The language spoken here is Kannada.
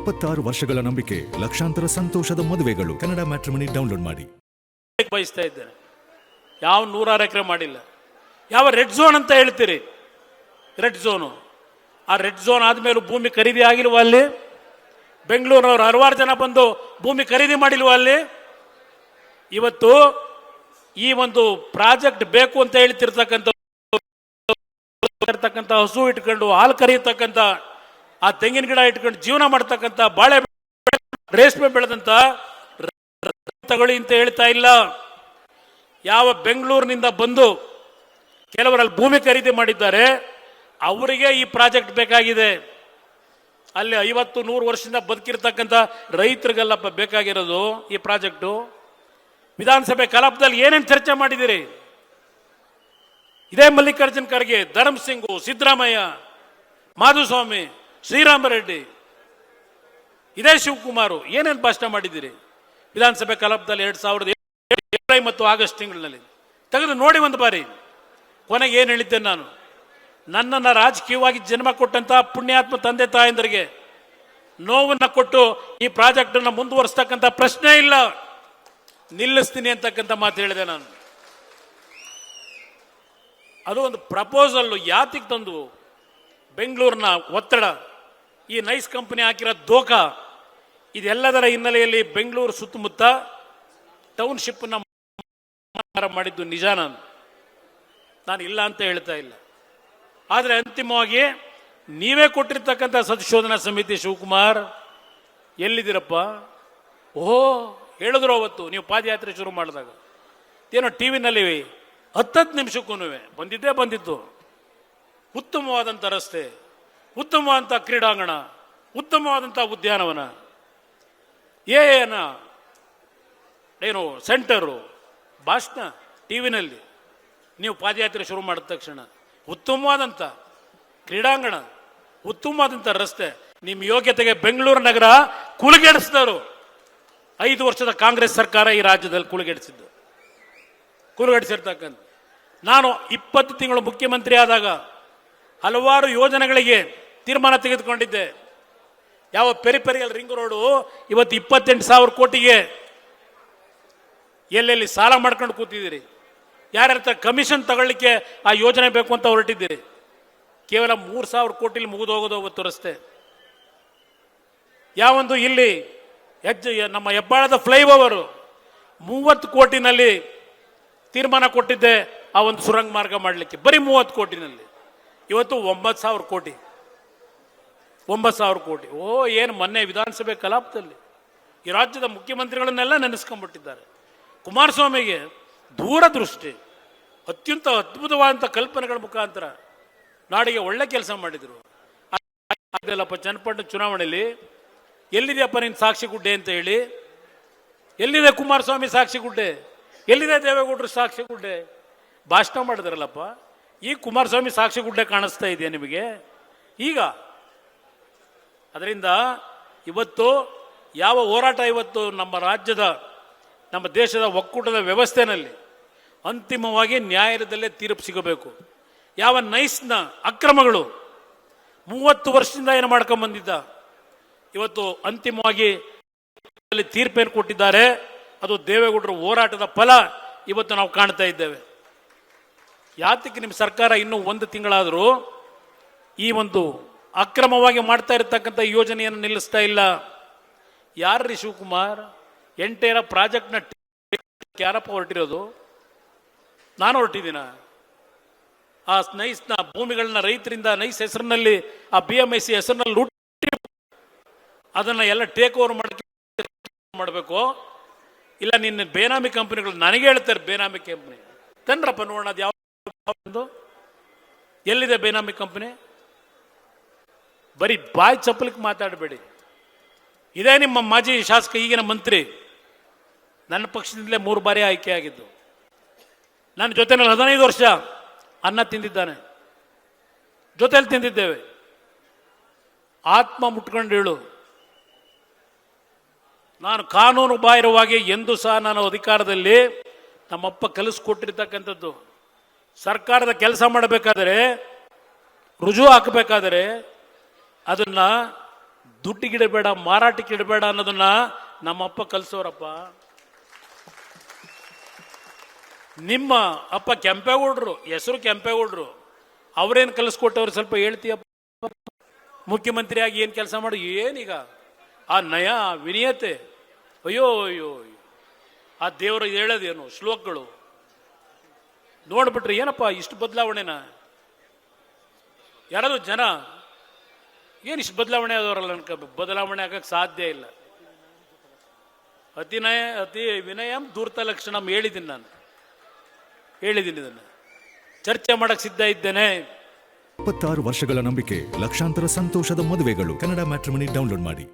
26 ವರ್ಷಗಳ ನಂಬಿಕೆ, ಲಕ್ಷಾಂತರ ಸಂತೋಷದ ಮದುವೆಗಳು. ಕನ್ನಡ ಮ್ಯಾಟ್ರಿಮನಿ ಡೌನ್ಲೋಡ್ ಮಾಡಿ. ಬಯಸ್ತಾ ಇದ್ದೇನೆ. ಯಾವ 106 ಎಕರೆ ಮಾಡಿಲ್ಲ. ಯಾವ ರೆಡ್ ಝೋನ್ ಅಂತ ಹೇಳ್ತೀರಿ, ರೆಡ್ ಝೋನು. ಆ ರೆಡ್ ಝೋನ್ ಆದ್ಮೇಲೂ ಭೂಮಿ ಖರೀದಿ ಆಗಿಲ್ವಾ ಅಲ್ಲಿ? ಬೆಂಗಳೂರಿನವರು 60 ಜನ ಬಂದು ಭೂಮಿ ಖರೀದಿ ಮಾಡಿಲ್ವಾ ಅಲ್ಲಿ? ಇವತ್ತು ಈ ಒಂದು ಪ್ರಾಜೆಕ್ಟ್ ಬೇಕು ಅಂತ ಹೇಳ್ತಿರ್ತಕ್ಕಂಥ ಹಸು ಇಟ್ಕೊಂಡು ಹಾಲು ಕರೆಯತಕ್ಕಂಥ, ಆ ತೆಂಗಿನ ಗಿಡ ಇಟ್ಕೊಂಡು ಜೀವನ ಮಾಡ್ತಕ್ಕಂಥ, ಬಾಳೆ ರೇಷ್ಮೆ ಬೆಳೆದಂತ ತಗೊಳ್ಳಿ ಅಂತ ಹೇಳ್ತಾ ಇಲ್ಲ. ಯಾವ ಬೆಂಗಳೂರಿನಿಂದ ಬಂದು ಕೆಲವರಲ್ಲಿ ಭೂಮಿ ಖರೀದಿ ಮಾಡಿದ್ದಾರೆ, ಅವರಿಗೆ ಈ ಪ್ರಾಜೆಕ್ಟ್ ಬೇಕಾಗಿದೆ. ಅಲ್ಲಿ 50-100 ವರ್ಷದಿಂದ ಬದುಕಿರ್ತಕ್ಕಂಥ ರೈತರಿಗೆಲ್ಲಪ್ಪ ಬೇಕಾಗಿರೋದು ಈ ಪ್ರಾಜೆಕ್ಟು. ವಿಧಾನಸಭೆ ಕಲಾಪದಲ್ಲಿ ಏನೇನು ಚರ್ಚೆ ಮಾಡಿದಿರಿ? ಇದೇ ಮಲ್ಲಿಕಾರ್ಜುನ್ ಖರ್ಗೆ, ಧರ್ಮ್ ಸಿಂಗ್, ಸಿದ್ದರಾಮಯ್ಯ, ಮಾಧುಸ್ವಾಮಿ, ಶ್ರೀರಾಮರೆಡ್ಡಿ, ಇದೇ ಶಿವಕುಮಾರ್ ಏನೇನು ಭಾಷಣ ಮಾಡಿದ್ದೀರಿ ವಿಧಾನಸಭೆ ಕಲಾಪದಲ್ಲಿ? 2007 ಮತ್ತು ಆಗಸ್ಟ್ ತಿಂಗಳಿನಲ್ಲಿ ತೆಗೆದು ನೋಡಿ ಒಂದು ಬಾರಿ. ಕೊನೆಗೆ ಏನು ಹೇಳಿದ್ದೆ ನಾನು? ನನ್ನನ್ನು ರಾಜಕೀಯವಾಗಿ ಜನ್ಮ ಕೊಟ್ಟಂತಹ ಪುಣ್ಯಾತ್ಮ ತಂದೆ ತಾಯಂದರಿಗೆ ನೋವನ್ನು ಕೊಟ್ಟು ಈ ಪ್ರಾಜೆಕ್ಟ್ ಅನ್ನು ಮುಂದುವರಿಸ್ತಕ್ಕಂಥ ಪ್ರಶ್ನೆ ಇಲ್ಲ, ನಿಲ್ಲಿಸ್ತೀನಿ ಅಂತಕ್ಕಂಥ ಮಾತು ಹೇಳಿದೆ ನಾನು. ಅದು ಒಂದು ಪ್ರಪೋಸಲ್ ಯಾತಿಗೆ ತಂದು ಬೆಂಗಳೂರಿನ ಒತ್ತಡ, ಈ ನೈಸ್ ಕಂಪನಿ ಹಾಕಿರೋ ದೋಖ, ಇದೆಲ್ಲದರ ಹಿನ್ನೆಲೆಯಲ್ಲಿ ಬೆಂಗಳೂರು ಸುತ್ತಮುತ್ತ ಟೌನ್ಶಿಪ್ನ ಮಾಡಿದ್ದು ನಿಜ. ನಾನು ಇಲ್ಲ ಅಂತ ಹೇಳ್ತಾ ಇಲ್ಲ. ಆದರೆ ಅಂತಿಮವಾಗಿ ನೀವೇ ಕೊಟ್ಟಿರ್ತಕ್ಕಂಥ ಸಂಶೋಧನಾ ಸಮಿತಿ ಶಿವಕುಮಾರ್ ಎಲ್ಲಿದ್ದೀರಪ್ಪ? ಓಹೋ, ಹೇಳಿದ್ರು ಅವತ್ತು ನೀವು ಪಾದಯಾತ್ರೆ ಶುರು ಮಾಡಿದಾಗ, ಏನೋ ಟಿ ವಿನಲ್ಲಿ 10 ನಿಮಿಷಕ್ಕೂ ಬಂದಿದ್ದು. ಉತ್ತಮವಾದಂಥ ರಸ್ತೆ, ಉತ್ತಮವಾದಂಥ ಕ್ರೀಡಾಂಗಣ, ಉತ್ತಮವಾದಂಥ ಉದ್ಯಾನವನ, ಏನು ಸೆಂಟರು, ಭಾಷಣ ಟಿ ವಿನಲ್ಲಿ. ನೀವು ಪಾದಯಾತ್ರೆ ಶುರು ಮಾಡಿದ ತಕ್ಷಣ ಉತ್ತಮವಾದಂಥ ಕ್ರೀಡಾಂಗಣ, ಉತ್ತಮವಾದಂಥ ರಸ್ತೆ, ನಿಮ್ಮ ಯೋಗ್ಯತೆಗೆ ಬೆಂಗಳೂರು ನಗರ ಕುಲುಗೆಡಿಸಿದರು. 5 ವರ್ಷದ ಕಾಂಗ್ರೆಸ್ ಸರ್ಕಾರ ಈ ರಾಜ್ಯದಲ್ಲಿ ಕುಲುಗೆಡಿಸಿರ್ತಕ್ಕಂಥ. ನಾನು 20 ತಿಂಗಳು ಮುಖ್ಯಮಂತ್ರಿ ಆದಾಗ ಹಲವಾರು ಯೋಜನೆಗಳಿಗೆ ತೀರ್ಮಾನ ತೆಗೆದುಕೊಂಡಿದ್ದೆ. ಯಾವ ಪೆರಿಫೆರಿಯಲ್ ರಿಂಗ್ ರೋಡು ಇವತ್ತು 28,000 ಕೋಟಿಗೆ ಎಲ್ಲೆಲ್ಲಿ ಸಾಲ ಮಾಡ್ಕೊಂಡು ಕೂತಿದ್ದೀರಿ. ಯಾರ್ಯಾರ ಕಮಿಷನ್ ತಗೊಳ್ಳಿಕ್ಕೆ ಆ ಯೋಜನೆ ಬೇಕು ಅಂತ ಹೊರಟಿದ್ದೀರಿ. ಕೇವಲ 3,000 ಕೋಟಿಲಿ ಮುಗಿದು ಹೋಗೋದು ಅವತ್ತು ರಸ್ತೆ. ಯಾವೊಂದು ಇಲ್ಲಿ ನಮ್ಮ ಹೆಬ್ಬಾಳದ ಫ್ಲೈಓವರು 30 ಕೋಟಿನಲ್ಲಿ ತೀರ್ಮಾನ ಕೊಟ್ಟಿದ್ದೆ ಆ ಒಂದು ಸುರಂಗ ಮಾರ್ಗ ಮಾಡಲಿಕ್ಕೆ, ಬರೀ 30 ಕೋಟಿನಲ್ಲಿ. ಇವತ್ತು 9,000 ಕೋಟಿ. ಓ, ಏನು ಮೊನ್ನೆ ವಿಧಾನಸಭೆ ಕಲಾಪದಲ್ಲಿ ಈ ರಾಜ್ಯದ ಮುಖ್ಯಮಂತ್ರಿಗಳನ್ನೆಲ್ಲ ನೆನೆಸ್ಕೊಂಡ್ಬಿಟ್ಟಿದ್ದಾರೆ. ಕುಮಾರಸ್ವಾಮಿಗೆ ದೂರದೃಷ್ಟಿ, ಅತ್ಯಂತ ಅದ್ಭುತವಾದಂಥ ಕಲ್ಪನೆಗಳ ಮುಖಾಂತರ ನಾಡಿಗೆ ಒಳ್ಳೆ ಕೆಲಸ ಮಾಡಿದರು. ಅದೆಲ್ಲಪ್ಪ ಚನ್ನಪಟ್ಟಣ ಚುನಾವಣೆಯಲ್ಲಿ ಎಲ್ಲಿದೆಯಪ್ಪ ನಿನ್ನ ಸಾಕ್ಷಿ ಗುಡ್ಡೆ ಅಂತ ಹೇಳಿ? ಎಲ್ಲಿದೆ ಕುಮಾರಸ್ವಾಮಿ ಸಾಕ್ಷಿ ಗುಡ್ಡೆ? ಎಲ್ಲಿದೆ ದೇವೇಗೌಡರು ಸಾಕ್ಷಿ ಗುಡ್ಡೆ? ಭಾಷಣ ಮಾಡಿದ್ರಲ್ಲಪ್ಪ. ಈ ಕುಮಾರಸ್ವಾಮಿ ಸಾಕ್ಷಿ ಗುಡ್ಡೆ ಕಾಣಿಸ್ತಾ ಇದೆಯಾ ನಿಮಗೆ ಈಗ? ಅದರಿಂದ ಇವತ್ತು ಯಾವ ಹೋರಾಟ ಇವತ್ತು ನಮ್ಮ ರಾಜ್ಯದ, ನಮ್ಮ ದೇಶದ ಒಕ್ಕೂಟದ ವ್ಯವಸ್ಥೆಯಲ್ಲಿ ಅಂತಿಮವಾಗಿ ನ್ಯಾಯಾಲಯದಲ್ಲೇ ತೀರ್ಪು ಸಿಗಬೇಕು. ಯಾವ ನೈಸ್ನ ಅಕ್ರಮಗಳು 30 ವರ್ಷದಿಂದ ಏನು ಮಾಡ್ಕೊಂಡ್ಬಂದಿದ್ದ, ಇವತ್ತು ಅಂತಿಮವಾಗಿ ತೀರ್ಪೇನು ಕೊಟ್ಟಿದ್ದಾರೆ, ಅದು ದೇವೇಗೌಡರ ಹೋರಾಟದ ಫಲ ಇವತ್ತು ನಾವು ಕಾಣ್ತಾ ಇದ್ದೇವೆ. ಯಾತಕ್ಕೆ ನಿಮ್ಮ ಸರ್ಕಾರ ಇನ್ನೂ 1 ತಿಂಗಳಾದರೂ ಈ ಒಂದು ಅಕ್ರಮವಾಗಿ ಮಾಡ್ತಾ ಇರತಕ್ಕಂಥ ಯೋಜನೆಯನ್ನು ನಿಲ್ಲಿಸ್ತಾ ಇಲ್ಲ? ಯಾರ್ರೀ ಶಿವಕುಮಾರ್? ಎಂಟೈರ್ ಪ್ರಾಜೆಕ್ಟ್ನ ಯಾರಪ್ಪ ಹೊರಟಿರೋದು? ನಾನು ಹೊರಟಿದ್ದೀನ? ಆ ನೈಸ್ನ ಭೂಮಿಗಳನ್ನ ರೈತರಿಂದ ನೈಸ್ ಹೆಸರಿನಲ್ಲಿ, ಆ BMIC ಹೆಸರಿನಲ್ಲಿ ಲೂಟಿ ಅದನ್ನು ಎಲ್ಲ ಟೇಕ್ ಓವರ್ ಮಾಡಬೇಕು. ಇಲ್ಲ ನಿನ್ನ ಬೇನಾಮಿ ಕಂಪನಿಗಳು ನನಗೆ ಹೇಳ್ತಾರೆ, ಬೇನಾಮಿ ಕಂಪನಿ ತನ್ರಪ್ಪ ನೋಡೋಣ. ಅದು ಯಾವ, ಎಲ್ಲಿದೆ ಬೇನಾಮಿ ಕಂಪನಿ? ಬರೀ ಬಾಯಿ ಚಪ್ಪಲಿಕ್ಕೆ ಮಾತಾಡಬೇಡಿ. ಇದೇ ನಿಮ್ಮ ಮಾಜಿ ಶಾಸಕ, ಈಗಿನ ಮಂತ್ರಿ, ನನ್ನ ಪಕ್ಷದಿಂದಲೇ 3 ಬಾರಿ ಆಯ್ಕೆಯಾಗಿದ್ದು. ನನ್ನ ಜೊತೆನಲ್ಲಿ 15 ವರ್ಷ ಅನ್ನ ತಿಂದಿದ್ದಾನೆ, ಜೊತೆಯಲ್ಲಿ ತಿಂದಿದ್ದೇವೆ. ಆತ್ಮ ಮುಟ್ಕೊಂಡು ಹೇಳು, ನಾನು ಕಾನೂನು ಬಾಹಿರವಾಗಿ ಎಂದು ಸಹ ನಾನು ಅಧಿಕಾರದಲ್ಲಿ ನಮ್ಮಪ್ಪ ಕಲಿಸ್ಕೊಟ್ಟಿರ್ತಕ್ಕಂಥದ್ದು, ಸರ್ಕಾರದ ಕೆಲಸ ಮಾಡಬೇಕಾದರೆ, ರುಜುವು ಹಾಕಬೇಕಾದರೆ ಅದನ್ನು ದುಡ್ಡಿಗಿಡಬೇಡ, ಮಾರಾಟಕ್ಕೆ ಇಡಬೇಡ ಅನ್ನೋದನ್ನ ನಮ್ಮಪ್ಪ ಕಲಿಸೋರಪ್ಪ. ನಿಮ್ಮ ಅಪ್ಪ ಕೆಂಪೇಗೌಡರು, ಹೆಸರು ಕೆಂಪೇಗೌಡರು, ಅವ್ರೇನು ಕಲಿಸ್ಕೊಟ್ಟವ್ರು ಸ್ವಲ್ಪ ಹೇಳ್ತೀಯಪ್ಪ. ಮುಖ್ಯಮಂತ್ರಿಯಾಗಿ ಏನು ಕೆಲಸ ಮಾಡಿ, ಏನೀಗ ಆ ನಯ ವಿನಯತೆ, ಅಯ್ಯೋ ಅಯ್ಯೋ ಅಯ್ಯೋ, ಆ ದೇವರು ಹೇಳೋದೇನು ಶ್ಲೋಕಗಳು ನೋಡ್ಬಿಟ್ರೆ ಏನಪ್ಪ ಇಷ್ಟು ಬದಲಾವಣೆನ? ಯಾರಾದ್ರೂ ಜನ ಏನು ಇಷ್ಟು ಬದಲಾವಣೆ ಆದವರಲ್ಲ ಅನ್ಕ, ಬದಲಾವಣೆ ಆಗಕ್ಕೆ ಸಾಧ್ಯ ಇಲ್ಲ. ಅತಿ ವಿನಯಂ ಧೂರ್ತ ಲಕ್ಷಣಂ ಹೇಳಿದ್ದೀನಿ, ನಾನು ಹೇಳಿದ್ದೀನಿ. ಇದನ್ನು ಚರ್ಚೆ ಮಾಡಕ್ಕೆ ಸಿದ್ಧ ಇದ್ದೇನೆ. 26 ವರ್ಷಗಳ ನಂಬಿಕೆ, ಲಕ್ಷಾಂತರ ಸಂತೋಷದ ಮದುವೆಗಳು. ಕನ್ನಡ ಮ್ಯಾಟ್ರಿಮನಿ ಡೌನ್ಲೋಡ್ ಮಾಡಿ.